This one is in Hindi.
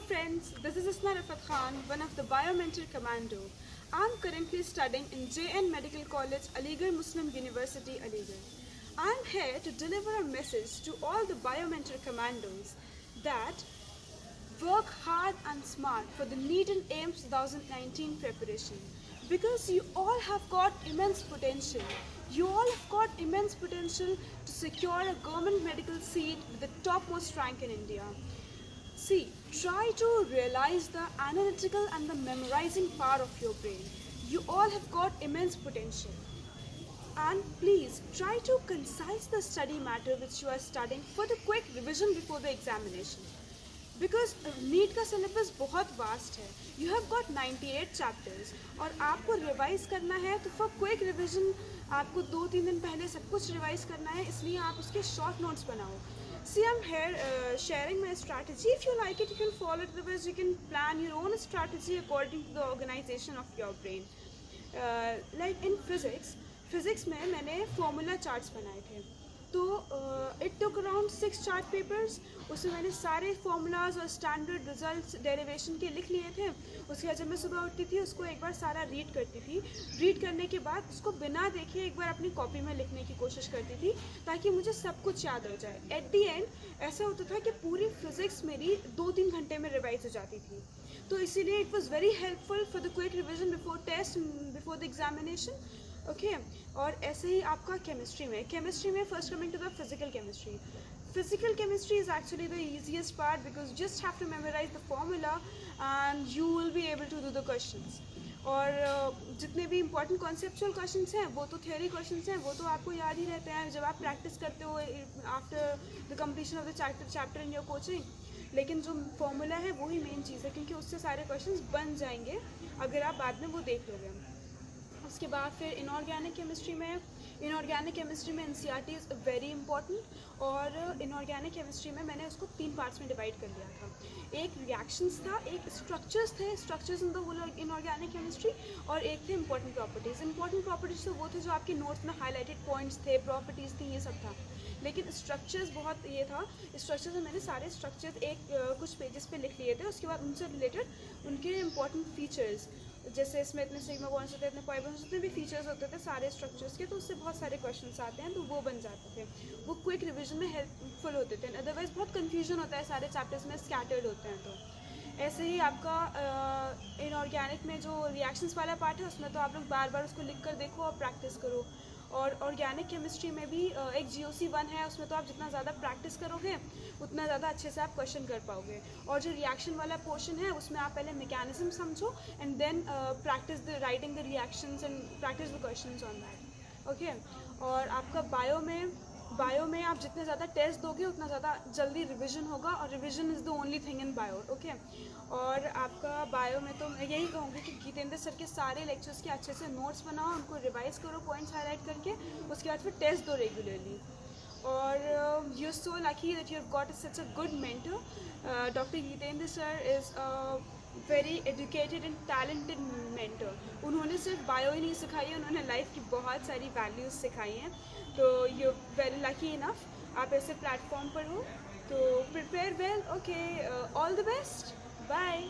friends, this is Isna Rafat Khan, one of the Biomentor Commando. I am currently studying in JN Medical College, Aligarh Muslim University, Aligarh. I am here to deliver a message to all the Biomentor Commandos that work hard and smart for the NEET and AIMS 2019 preparation, because you all have got immense potential. You all have got immense potential to secure a government medical seat with the topmost rank in India. See, try to realize the analytical and the memorizing power of your brain. You all have got immense potential. And please try to concise the study matter which you are studying for the quick revision before the examination. Because NEET का सिलेबस बहुत वास्ट है. यू हैव गॉट 98 चैप्टर्स और आपको रिवाइज करना है, तो फॉर क्विक रिविजन आपको 2-3 दिन पहले सब कुछ रिवाइज करना है, इसलिए आप उसके शॉर्ट नोट्स बनाओ. See, I'm here sharing my strategy. If you like it, you can follow it. Otherwise, you can plan your own strategy according to the organization of your brain. Like in physics में मैंने फॉर्मूला चार्ट्स बनाए थे. तो it took around 6 chart papers. उसमें मैंने सारे फार्मूलाज और स्टैंडर्ड रिजल्ट्स डेरिवेशन के लिख लिए थे. उसके बाद जब मैं सुबह उठती थी उसको एक बार सारा रीड करती थी. रीड करने के बाद उसको बिना देखे एक बार अपनी कॉपी में लिखने की कोशिश करती थी ताकि मुझे सब कुछ याद हो जाए. एट दी एंड ऐसा होता था कि पूरी फिज़िक्स मेरी 2-3 घंटे में रिवाइज हो जाती थी. तो इसीलिए it was very helpful for the quick revision before test, before the examination. Okay. और ऐसे ही आपका केमिस्ट्री में first coming to the physical chemistry. Physical chemistry is actually the easiest part because you just have to memorize the formula and you will be able to do the questions. और जितने भी important conceptual questions हैं वो तो theory questions हैं, वो तो आपको याद ही रहते हैं जब आप practice करते हो after the completion of the chapter in your coaching. लेकिन जो फॉर्मूला है वही मेन चीज़ है, क्योंकि उससे सारे क्वेश्चंस बन जाएंगे अगर आप बाद में वो देख लोगे. उसके बाद फिर इनऑर्गेनिक केमिस्ट्री में एनसीईआरटी इज़ वेरी इंपॉर्टेंट. और इनऑर्गेनिक केमिस्ट्री में मैंने उसको 3 पार्ट्स में डिवाइड कर दिया था. एक रिएक्शंस था, एक structures in the whole inorganic chemistry, और एक थे इंपॉर्टेंट प्रॉपर्टीज़ तो वो थे जो आपके नोट्स में हाईलाइटेड पॉइंट्स थे, प्रॉपर्टीज़ थी, ये सब था. लेकिन स्ट्रक्चर्स बहुत ये था. स्ट्रक्चर्स में मैंने सारे स्ट्रक्चर्स कुछ पेजेस पे लिख लिए थे. उसके बाद उनसे रिलेटेड उनके इंपॉर्टेंट फीचर्स, जैसे इसमें इतने सिग्मा बॉन्ड्स होते हैं, इतने पाई बॉन्ड्स, जितने भी फीचर्स होते थे सारे स्ट्रक्चर्स के, तो उससे बहुत सारे क्वेश्चनस आते हैं, तो वो बन जाते थे. वो क्विक रिवीजन में हेल्पफुल होते थे. अदरवाइज बहुत कन्फ्यूजन होता है, सारे चैप्टर्स में स्कैटर्ड होते हैं. तो ऐसे ही आपका इनऑर्गेनिक में जो रिएक्शंस वाला पार्ट है उसमें तो आप लोग बार बार उसको लिख कर देखो और प्रैक्टिस करो. और ऑर्गेनिक केमिस्ट्री में भी एक GOC1 है, उसमें तो आप जितना ज़्यादा प्रैक्टिस करोगे उतना ज़्यादा अच्छे से आप क्वेश्चन कर पाओगे. और जो रिएक्शन वाला पोर्शन है उसमें आप पहले मैकेनिज्म समझो and then practice the writing the reactions and practice the questions on that. Okay. और आपका बायो में आप जितने ज़्यादा टेस्ट दोगे उतना ज़्यादा जल्दी रिवीजन होगा, और revision is the only thing in bio. Okay. और आपका बायो में तो मैं यही कहूँगी कि गीतेंद्र सर के सारे लेक्चर्स के अच्छे से नोट्स बनाओ, उनको रिवाइज करो पॉइंट्स हाईलाइट करके, उसके बाद फिर टेस्ट दो रेगुलरली. और you are so lucky that you have got such a good mentor. Doctor Geetendra sir is very educated and talented mentor. उन्होंने सिर्फ बायो ही नहीं सिखाई है, उन्होंने लाइफ की बहुत सारी वैल्यूज़ सिखाई हैं. तो यू वेरी लकी इनफ आप ऐसे प्लेटफॉर्म पर हो. तो prepare well. Okay. All the best. Bye.